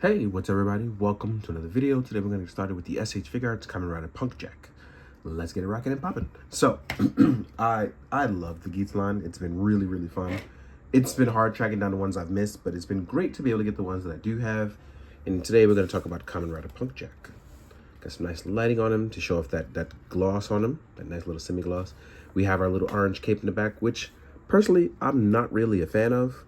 Hey, what's up everybody? Welcome to another video. Today we're going to get started with the SH figuarts Kamen Rider Punkjack. Let's get it rocking and popping. So, I love the Geats line. It's been really fun. It's been hard tracking down the ones I've missed, but it's been great to be able to get the ones that I do have. And today we're going to talk about Kamen Rider Punkjack. Got some nice lighting on him to show off that gloss on him, that nice little semi-gloss. We have our little orange cape in the back, which personally I'm not really a fan of.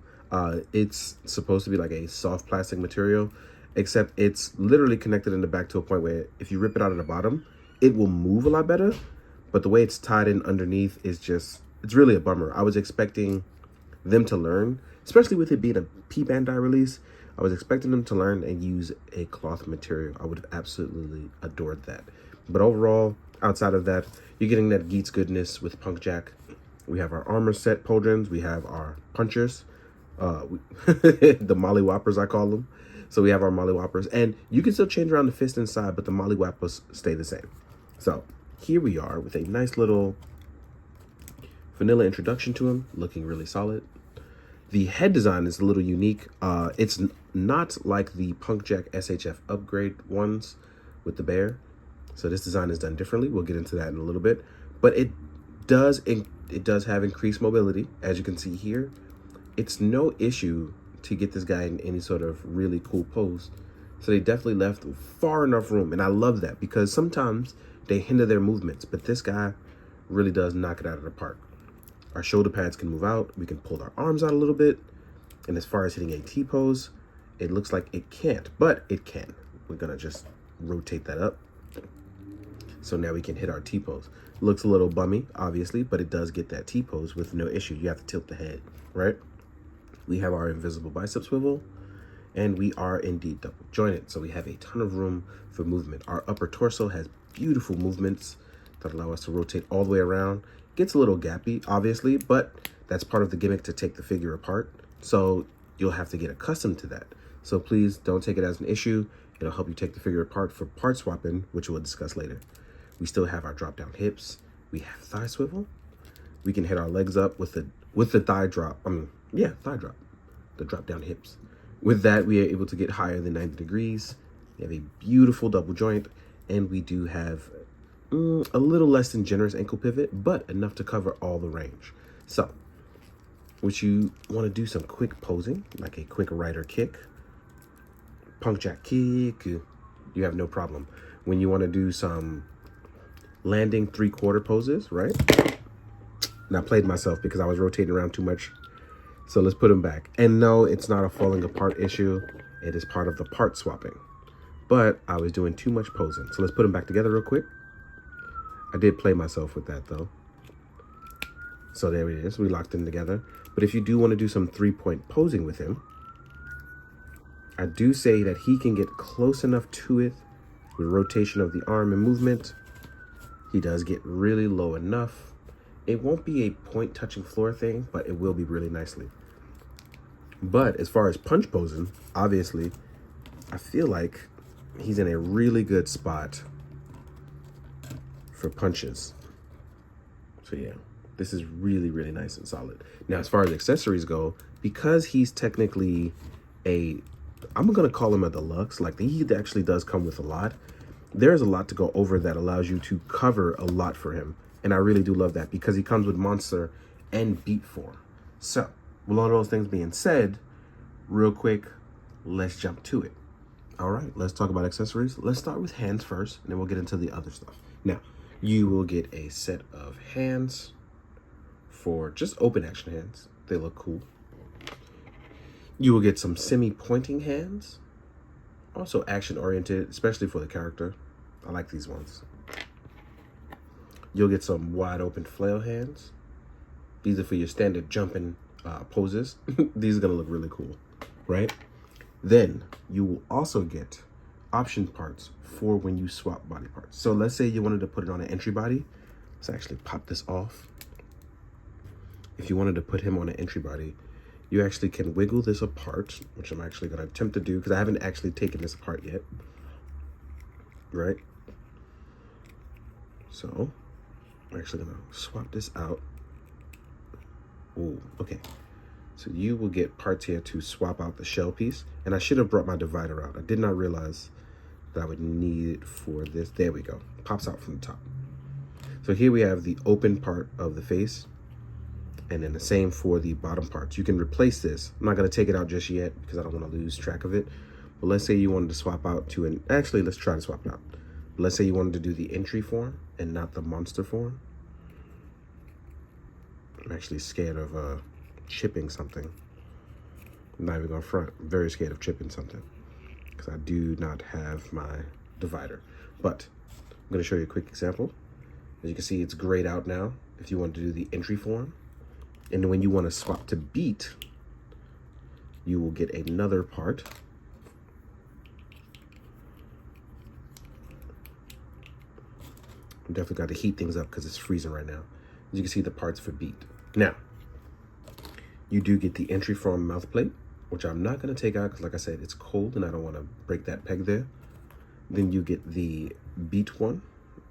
It's supposed to be like a soft plastic material, except it's literally connected in the back to a point where if you rip it out of the bottom, it will move a lot better. But the way it's tied in underneath is just, it's really a bummer. I was expecting them to learn, especially with it being a P-Bandai release. I was expecting them to learn and use a cloth material. I would have absolutely adored that. But overall, outside of that, you're getting that Geats goodness with Punkjack. We have our armor set pauldrons. We have our punchers. The molly whoppers, I call them. So we have our molly whoppers, and you can still change around the fist inside, but the molly whoppers stay the same. So here we are with a nice little vanilla introduction to him, looking really solid. The head design is a little unique. It's not like the Punkjack SHF upgrade ones with the bear. So this design is done differently. We'll get into that in a little bit, but it does have increased mobility, as you can see here. It's no issue to get this guy in any sort of really cool pose. So they definitely left far enough room. And I love that because sometimes they hinder their movements, but this guy really does knock it out of the park. Our shoulder pads can move out. We can pull our arms out a little bit. And as far as hitting a T-pose, it looks like it can't, but it can. We're gonna just rotate that up. So now we can hit our T-pose. Looks a little bummy, obviously, but it does get that T-pose with no issue. You have to tilt the head, right? We have our invisible bicep swivel, and we are indeed double jointed. So we have a ton of room for movement. Our upper torso has beautiful movements that allow us to rotate all the way around. Gets a little gappy, obviously, but that's part of the gimmick to take the figure apart. So you'll have to get accustomed to that. So please don't take it as an issue. It'll help you take the figure apart for part swapping, which we'll discuss later. We still have our drop down hips. We have thigh swivel. We can hit our legs up with the thigh drop. Thigh drop, the drop down hips. With that, we are able to get higher than 90 degrees. We have a beautiful double joint, and we do have a little less than generous ankle pivot, but enough to cover all the range. So, would you want to do some quick posing, like a quick rider kick, Punkjack kick, you have no problem. When you want to do some landing 3/4 poses, right? And I played myself because I was rotating around too much. So let's put them back. And no, it's not a falling apart issue. It is part of the part swapping. But I was doing too much posing. So let's put them back together real quick. I did play myself with that though. So there it is. We locked them together. But if you do want to do some 3-point posing with him, I do say that he can get close enough to it with rotation of the arm and movement. He does get really low enough. It won't be a point touching floor thing, but it will be really nicely. But as far as punch posing, obviously, I feel like he's in a really good spot for punches. So yeah, this is really nice and solid. Now, as far as accessories go, because he's technically I'm gonna call him a deluxe, like he actually does come with a lot. There's a lot to go over that allows you to cover a lot for him. And I really do love that because he comes with Monster and Beat Form. So, with all those things being said, real quick, let's jump to it. All right, let's talk about accessories. Let's start with hands first, and then we'll get into the other stuff. Now, you will get a set of hands for just open action hands. They look cool. You will get some semi-pointing hands. Also action-oriented, especially for the character. I like these ones. You'll get some wide open flail hands. These are for your standard jumping poses. These are gonna look really cool, right? Then you will also get option parts for when you swap body parts. So let's say you wanted to put it on an entry body. Let's actually pop this off. If you wanted to put him on an entry body, you actually can wiggle this apart, which I'm actually gonna attempt to do because I haven't actually taken this apart yet, right? So I'm actually gonna swap this out. Oh, okay. So you will get parts here to swap out the shell piece. And I should have brought my divider out. I did not realize that I would need it for this. There we go. Pops out from the top. So here we have the open part of the face. And then the same for the bottom parts. You can replace this. I'm not going to take it out just yet because I don't want to lose track of it. But let's say you wanted to swap out to an... Actually, let's try to swap it out. But let's say you wanted to do the entry form and not the monster form. I'm actually scared of chipping something. I'm not even going to front. I'm very scared of chipping something because I do not have my divider. But I'm going to show you a quick example. As you can see, it's grayed out now if you want to do the entry form. And when you want to swap to beat, you will get another part. I'm definitely got to heat things up because it's freezing right now. As you can see, the parts for beat. Now, you do get the entry form mouth plate, which I'm not going to take out because, like I said, it's cold and I don't want to break that peg there. Then you get the beat one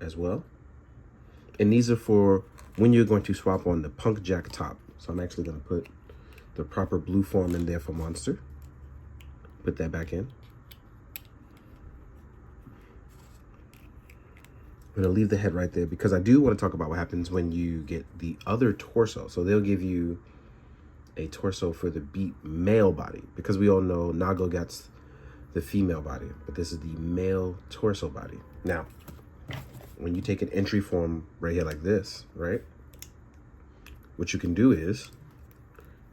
as well. And these are for when you're going to swap on the Punkjack top. So I'm actually going to put the proper blue form in there for Monster. Put that back in. I'm going to leave the head right there because I do want to talk about what happens when you get the other torso. So they'll give you a torso for the beat male body because we all know Nago gets the female body, but this is the male torso body. Now, when you take an entry form right here like this, right? What you can do is,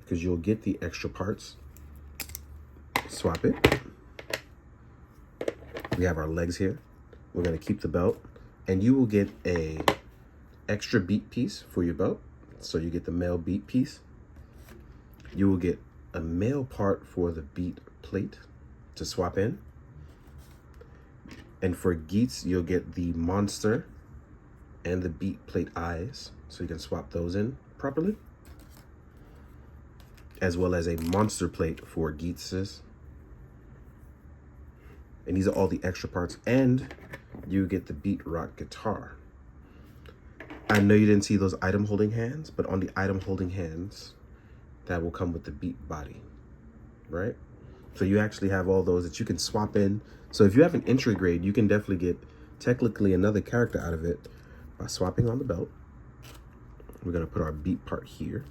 because you'll get the extra parts, swap it. We have our legs here. We're going to keep the belt. And you will get a extra beat piece for your belt. So you get the male beat piece. You will get a male part for the beat plate to swap in. And for Geats, you'll get the monster and the beat plate eyes. So you can swap those in properly. As well as a monster plate for Geats's. And these are all the extra parts. And you get the beat rock guitar. I know you didn't see those item holding hands, but on the item holding hands, that will come with the beat body, right? So you actually have all those that you can swap in. So if you have an entry grade, you can definitely get technically another character out of it by swapping on the belt. We're gonna put our beat part here.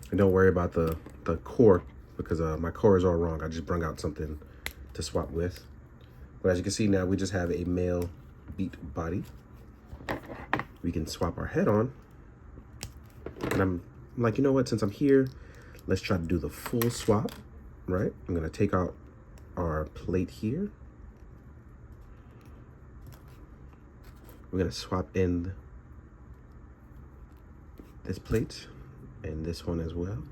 And don't worry about the core because my core is all wrong. I just brung out something to swap with. But as you can see now, we just have a male beat body. We can swap our head on. And I'm like, you know what, since I'm here, let's try to do the full swap, right? I'm gonna take out our plate here. We're gonna swap in this plate and this one as well.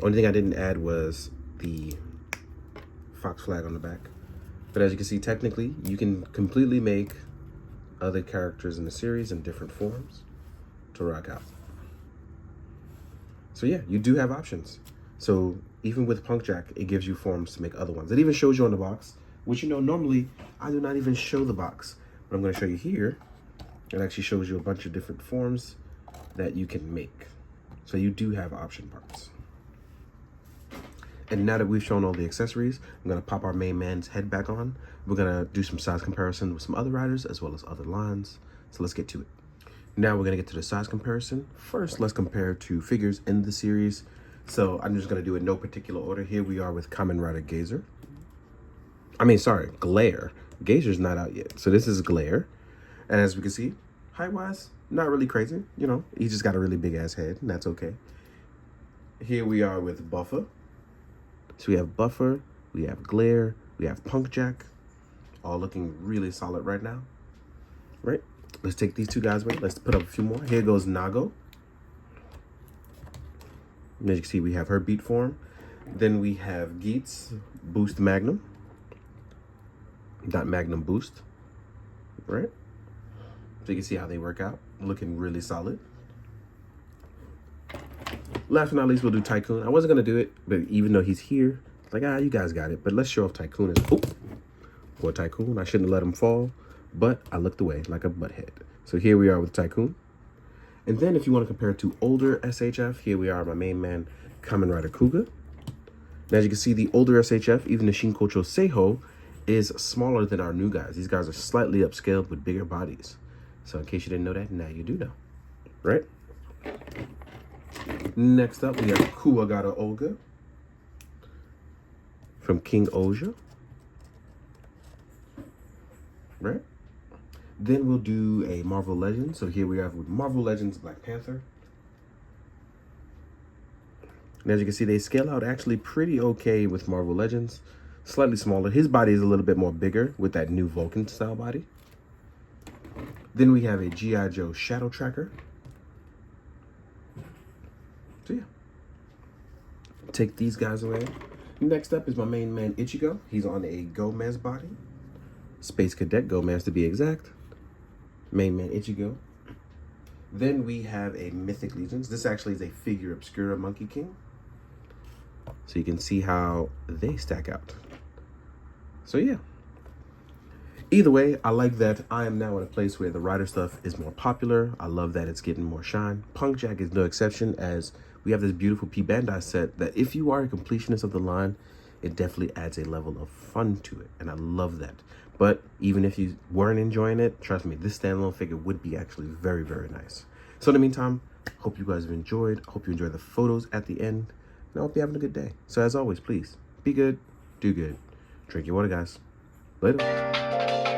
Only thing I didn't add was the fox flag on the back. But as you can see, technically, you can completely make other characters in the series in different forms to rock out. So yeah, you do have options. So even with Punkjack, it gives you forms to make other ones. It even shows you on the box, which, you know, normally I do not even show the box. But I'm going to show you here. It actually shows you a bunch of different forms that you can make. So you do have option parts. And now that we've shown all the accessories, I'm gonna pop our main man's head back on. We're gonna do some size comparison with some other riders as well as other lines. So let's get to it. Now we're gonna get to the size comparison. First, let's compare two figures in the series. So I'm just gonna do it in no particular order. Here we are with Kamen Rider Gazer. Glare. Gazer's not out yet. So this is Glare. And as we can see, height-wise, not really crazy. You know, he just got a really big ass head and that's okay. Here we are with Buffer. So we have Buffer, we have Glare, we have Punkjack, all looking really solid right now, right? Let's take these two guys away. Let's put up a few more. Here goes Nago. And as you can see, we have her beat form. Then we have Geats, Boost Magnum. Not Magnum Boost, right? So you can see how they work out. Looking really solid. Last but not least, we'll do Tycoon. I wasn't gonna do it, but even though he's here, it's like, you guys got it. But let's show off Tycoon as, or Tycoon. I shouldn't have let him fall, but I looked away like a butthead. So here we are with Tycoon. And then if you want to compare it to older SHF, here we are, my main man, Kamen Rider Kuga. And as you can see, the older SHF, even the Shinkocho Seiho, is smaller than our new guys. These guys are slightly upscaled with bigger bodies. So in case you didn't know that, now you do know, right? Next up, we have Kuwagata Olga from King Oja, right? Then we'll do a Marvel Legends. So here we have with Marvel Legends Black Panther. And as you can see, they scale out actually pretty okay with Marvel Legends. Slightly smaller. His body is a little bit more bigger with that new Vulcan style body. Then we have a G.I. Joe Shadow Tracker. So yeah. Take these guys away. Next up is my main man Ichigo. He's on a Gomez body. Space Cadet Gomez to be exact. Main man Ichigo. Then we have a Mythic Legions. This actually is a figure Obscura Monkey King. So you can see how they stack out. So yeah. Either way, I like that I am now in a place where the rider stuff is more popular. I love that it's getting more shine. Punkjack is no exception, as we have this beautiful P Bandai set that if you are a completionist of the line, it definitely adds a level of fun to it. And I love that. But even if you weren't enjoying it, trust me, this standalone figure would be actually very, very nice. So in the meantime, hope you guys have enjoyed. Hope you enjoy the photos at the end. And I hope you're having a good day. So as always, please be good, do good. Drink your water, guys. Later.